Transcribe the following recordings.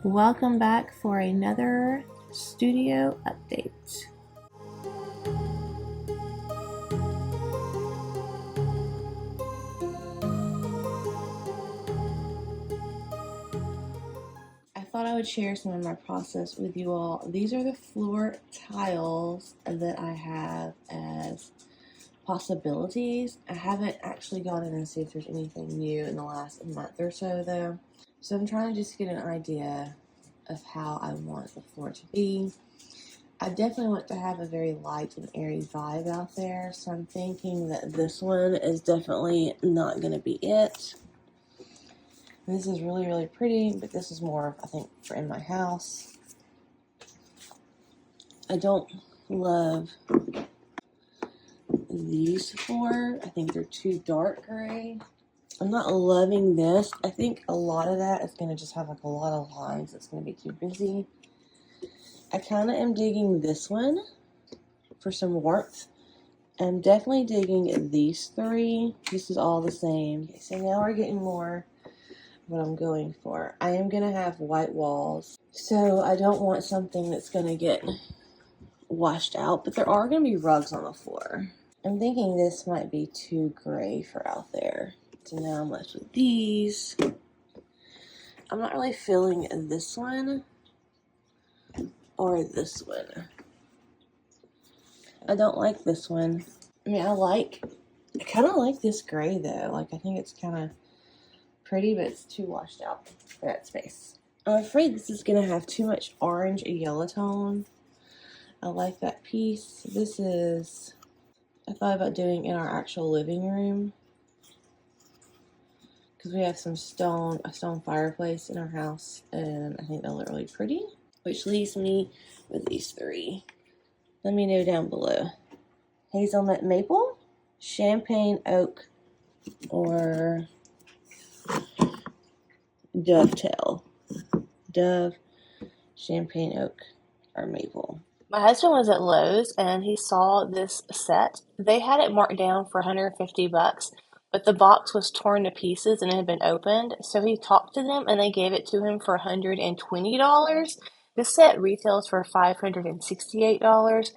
Welcome back for another studio update. I thought I would share some of my process with you all. These are the floor tiles that I have as possibilities. I haven't actually gone in and see if there's anything new in the last month or so though. So I'm trying to just get an idea of how I want the floor to be. I definitely want to have a very light and airy vibe out there, so I'm thinking that this one is definitely not going to be it. This is really, really pretty, but this is more, I think, for in my house. I don't love these four. I think they're too dark gray. I'm not loving this. I think a lot of that is going to just have like a lot of lines. It's going to be too busy. I kind of am digging this one for some warmth. I'm definitely digging these three. This is all the same. Okay, so now we're getting more what I'm going for. I am going to have white walls. So I don't want something that's going to get washed out, but there are going to be rugs on the floor. I'm thinking this might be too gray for out there. So now I'm left with these. I'm not really feeling this one or this one. I don't like this one. I mean, I kind of like this gray though. Like, I think it's kind of pretty, but it's too washed out for that space. I'm afraid this is going to have too much orange and yellow tone. I like that piece. This is, I thought about doing in our actual living room, because we have a stone fireplace in our house, and I think they'll look really pretty. Which leaves me with these three. Let me know down below. Hazelnut maple, champagne oak, or dovetail. Dove, champagne oak, or maple. My husband was at Lowe's and he saw this set. They had it marked down for $150, but the box was torn to pieces and it had been opened. So he talked to them and they gave it to him for $120. This set retails for $568,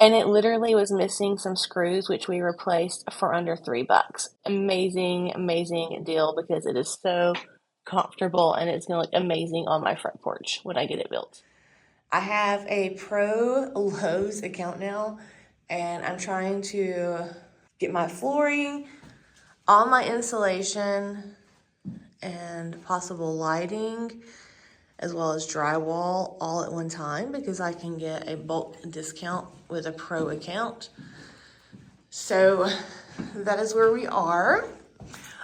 and it literally was missing some screws, which we replaced for under $3. Amazing, amazing deal, because it is so comfortable and it's going to look amazing on my front porch when I get it built. I have a pro Lowe's account now, and I'm trying to get my flooring, all my insulation, and possible lighting, as well as drywall all at one time, because I can get a bulk discount with a pro account. So that is where we are.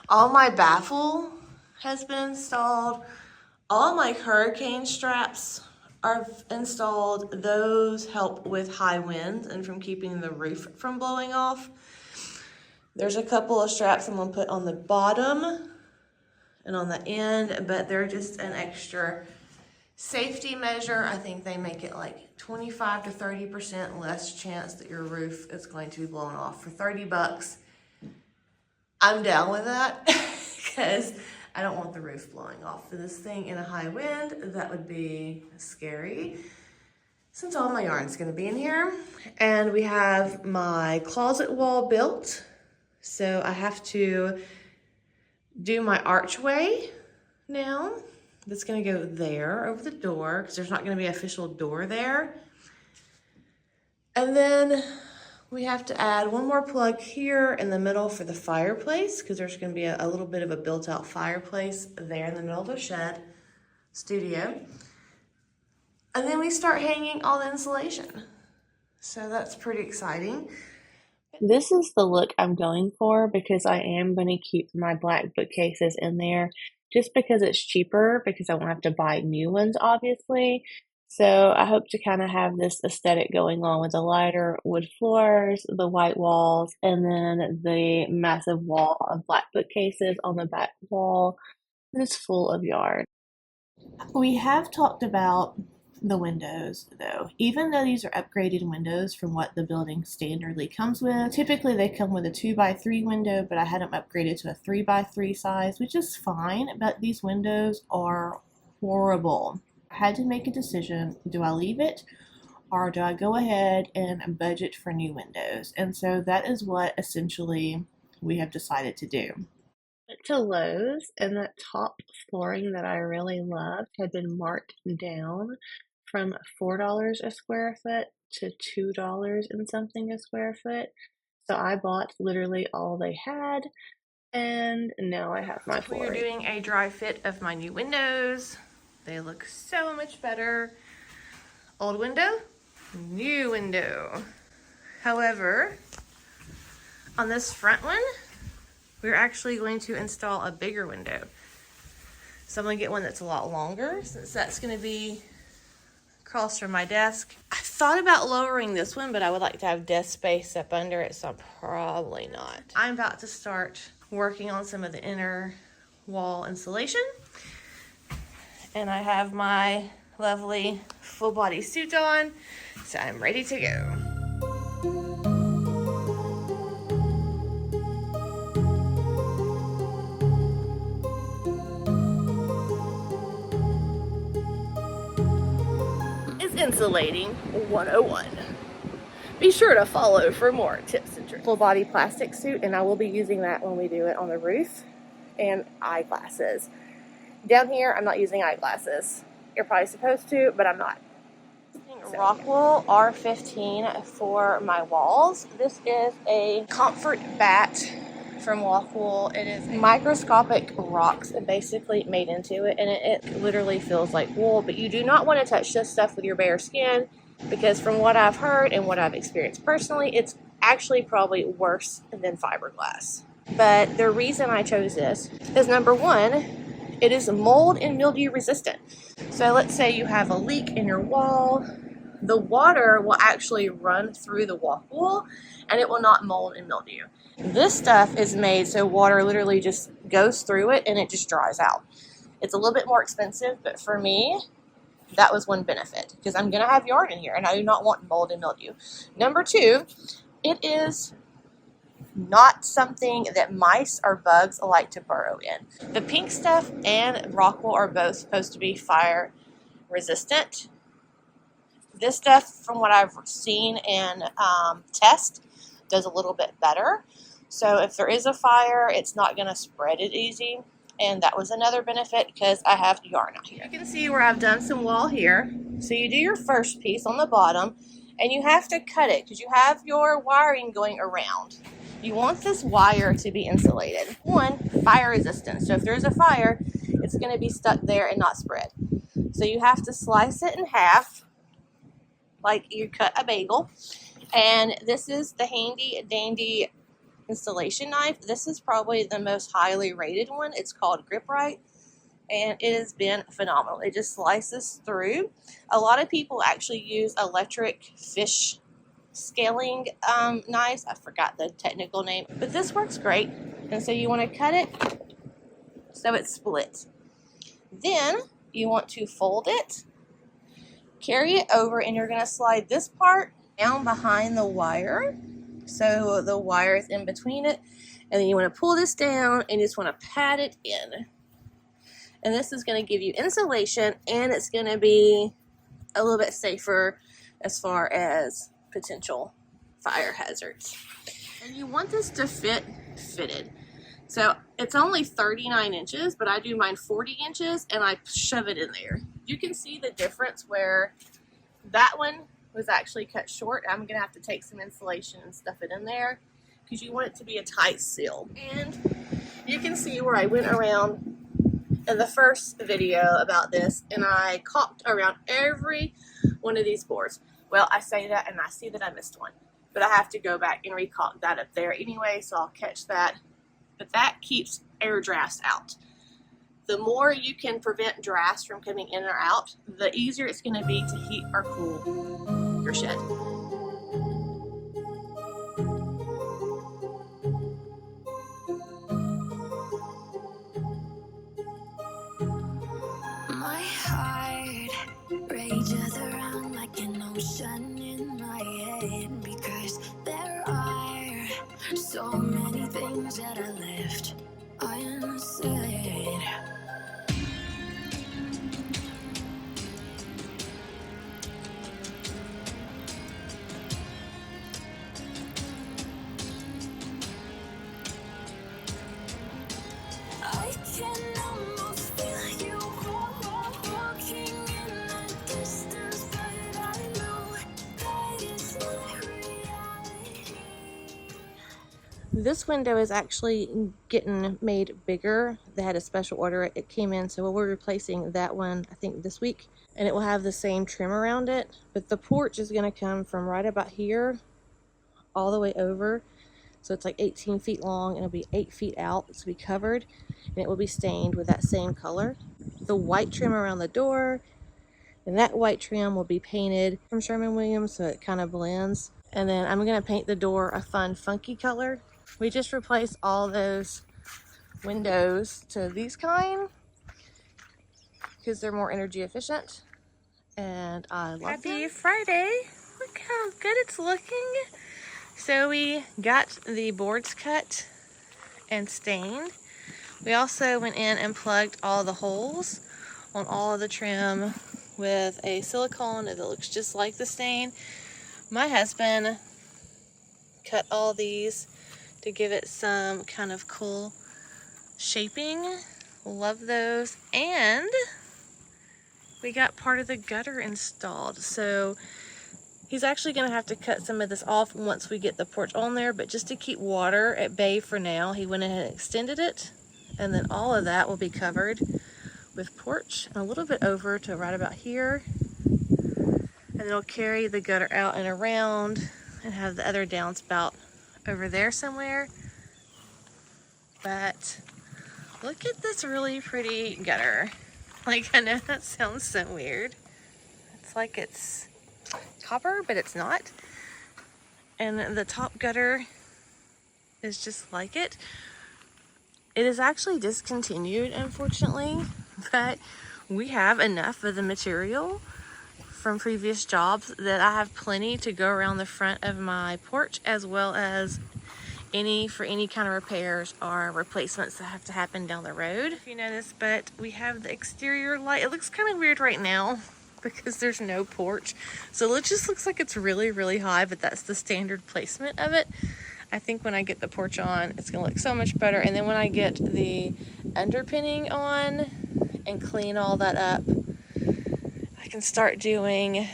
All my baffle has been installed. All my hurricane straps are installed. Those help with high winds and from keeping the roof from blowing off. There's a couple of straps I'm gonna put on the bottom and on the end, but they're just an extra safety measure. I think they make it like 25 to 30% less chance that your roof is going to be blown off. For $30, I'm down with that, because I don't want the roof blowing off for this thing in a high wind. That would be scary, since all my yarn's gonna be in here. And we have my closet wall built, so I have to do my archway now. That's gonna go there over the door, because there's not gonna be an official door there. And then we have to add one more plug here in the middle for the fireplace, because there's going to be a little bit of a built-out fireplace there in the middle of the shed studio. And then we start hanging all the insulation. So that's pretty exciting. This is the look I'm going for, because I am going to keep my black bookcases in there, just because it's cheaper, because I won't have to buy new ones, obviously. So I hope to kind of have this aesthetic going on with the lighter wood floors, the white walls, and then the massive wall of black bookcases on the back wall that is full of yarn. We have talked about the windows though. Even though these are upgraded windows from what the building standardly comes with, typically they come with a 2x3 window, but I had them upgraded to a 3x3 size, which is fine, but these windows are horrible. I had to make a decision. Do I leave it or do I go ahead and budget for new windows? And so that is what essentially we have decided to do. Went to Lowe's, and that top flooring that I really loved had been marked down from $4 a square foot to $2 and something a square foot. So I bought literally all they had, and now I have my flooring. We're doing a dry fit of my new windows. They look so much better. Old window, new window. However, on this front one, we're actually going to install a bigger window. So I'm gonna get one that's a lot longer, since that's gonna be across from my desk. I thought about lowering this one, but I would like to have desk space up under it, so I'm probably not. I'm about to start working on some of the inner wall insulation. And I have my lovely full body suit on, so I'm ready to go. Insulating 101. Be sure to follow for more tips and tricks. Full body plastic suit, and I will be using that when we do it on the roof, and eyeglasses. Down here, I'm not using eyeglasses. You're probably supposed to, but I'm not. Rockwool R15 for my walls. This is a comfort bat from Rockwool. It is microscopic rocks basically made into it, and it literally feels like wool, but you do not want to touch this stuff with your bare skin, because from what I've heard and what I've experienced personally, it's actually probably worse than fiberglass. But the reason I chose this is, number one, it is mold and mildew resistant. So let's say you have a leak in your wall, the water will actually run through the Rockwool and it will not mold and mildew. This stuff is made so water literally just goes through it and it just dries out. It's a little bit more expensive, but for me, that was one benefit, because I'm going to have yarn in here and I do not want mold and mildew. Number two, it is not something that mice or bugs like to burrow in. The pink stuff and Rockwool are both supposed to be fire resistant. This stuff, from what I've seen and test, does a little bit better. So if there is a fire, it's not going to spread it easy. And that was another benefit, because I have yarn out here. You can see where I've done some wall here. So you do your first piece on the bottom, and you have to cut it because you have your wiring going around. You want this wire to be insulated. One, fire resistant. So if there's a fire, it's going to be stuck there and not spread. So you have to slice it in half, like you cut a bagel. And this is the handy dandy installation knife. This is probably the most highly rated one. It's called Grip Right, and it has been phenomenal. It just slices through. A lot of people actually use electric fish scaling knives. I forgot the technical name, but this works great. And so you want to cut it so it splits. Then you want to fold it, carry it over, and you're going to slide this part down behind the wire, so the wire is in between it, and then you want to pull this down and you just want to pat it in. And this is going to give you insulation, and it's going to be a little bit safer as far as potential fire hazards. And you want this to fit fitted. So it's only 39 inches, but I do mine 40 inches and I shove it in there. You can see the difference where that one was actually cut short. I'm going to have to take some insulation and stuff it in there, because you want it to be a tight seal. And you can see where I went around in the first video about this, and I caulked around every one of these boards. Well, I say that and I see that I missed one, but I have to go back and recaulk that up there anyway, so I'll catch that. But that keeps air drafts out. The more you can prevent drafts from coming in or out, the easier it's going to be to heat or cool your shed. My heart rages around like an ocean in my head, because there are so many things that I left unsaid. This window is actually getting made bigger. They had a special order. It came in, so we're replacing that one, I think, this week. And it will have the same trim around it. But the porch is going to come from right about here all the way over. So it's like 18 feet long, and it'll be 8 feet out. It's going to be covered, and it will be stained with that same color. The white trim around the door, and that white trim will be painted from Sherwin-Williams, so it kind of blends. And then I'm going to paint the door a fun, funky color. We just replaced all those windows to these kind because they're more energy efficient, and I love them. Happy Friday! Look how good it's looking. So we got the boards cut and stained. We also went in and plugged all the holes on all of the trim with a silicone that looks just like the stain. My husband cut all these to give it some kind of cool shaping. Love those. And we got part of the gutter installed, so he's actually going to have to cut some of this off once we get the porch on there, but just to keep water at bay for now, he went ahead and extended it, and then all of that will be covered with porch and a little bit over to right about here, and it'll carry the gutter out and around and have the other downspout over there somewhere. But look at this really pretty gutter. Like, I know that sounds so weird. It's like it's copper, but it's not. And the top gutter is just like it. It is actually discontinued, unfortunately, but we have enough of the material from previous jobs that I have plenty to go around the front of my porch, as well as for any kind of repairs or replacements that have to happen down the road. If you notice, but we have the exterior light. It looks kind of weird right now because there's no porch, so it just looks like it's really, really high, but that's the standard placement of it. I think when I get the porch on, it's gonna look so much better. And then when I get the underpinning on and clean all that up, I can start doing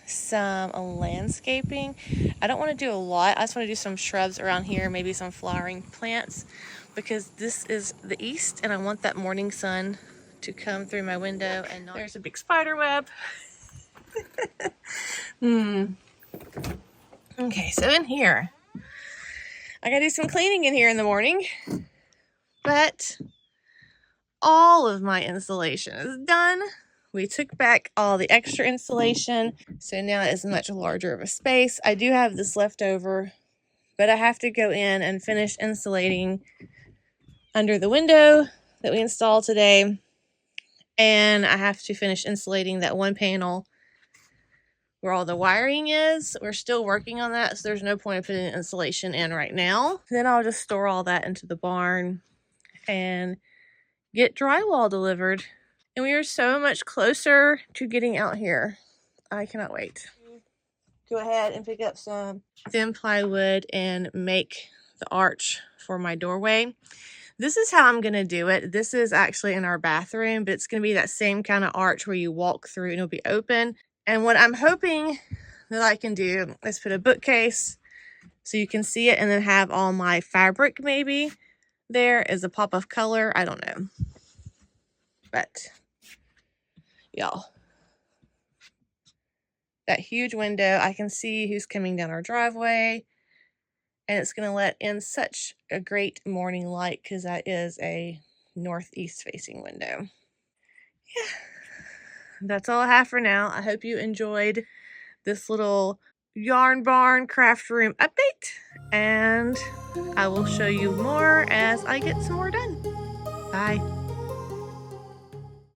some landscaping. I don't want to do a lot. I just want to do some shrubs around here, maybe some flowering plants, because this is the east and I want that morning sun to come through my window. And not... There's a big spider web. Okay, so in here, I gotta do some cleaning in here in the morning, but all of my insulation is done. We took back all the extra insulation, so now it is much larger of a space. I do have this left over, but I have to go in and finish insulating under the window that we installed today, and I have to finish insulating that one panel where all the wiring is. We're still working on that, so there's no point in putting insulation in right now. Then I'll just store all that into the barn and get drywall delivered. And we are so much closer to getting out here. I cannot wait. Go ahead and pick up some thin plywood and make the arch for my doorway. This is how I'm gonna do it. This is actually in our bathroom, but it's gonna be that same kind of arch where you walk through and it'll be open. And what I'm hoping that I can do is put a bookcase so you can see it, and then have all my fabric maybe there as a pop of color. I don't know. But y'all, that huge window, I can see who's coming down our driveway, and it's going to let in such a great morning light because that is a northeast facing window. Yeah, that's all I have for now. I hope you enjoyed this little yarn barn craft room update, and I will show you more as I get some more done. Bye.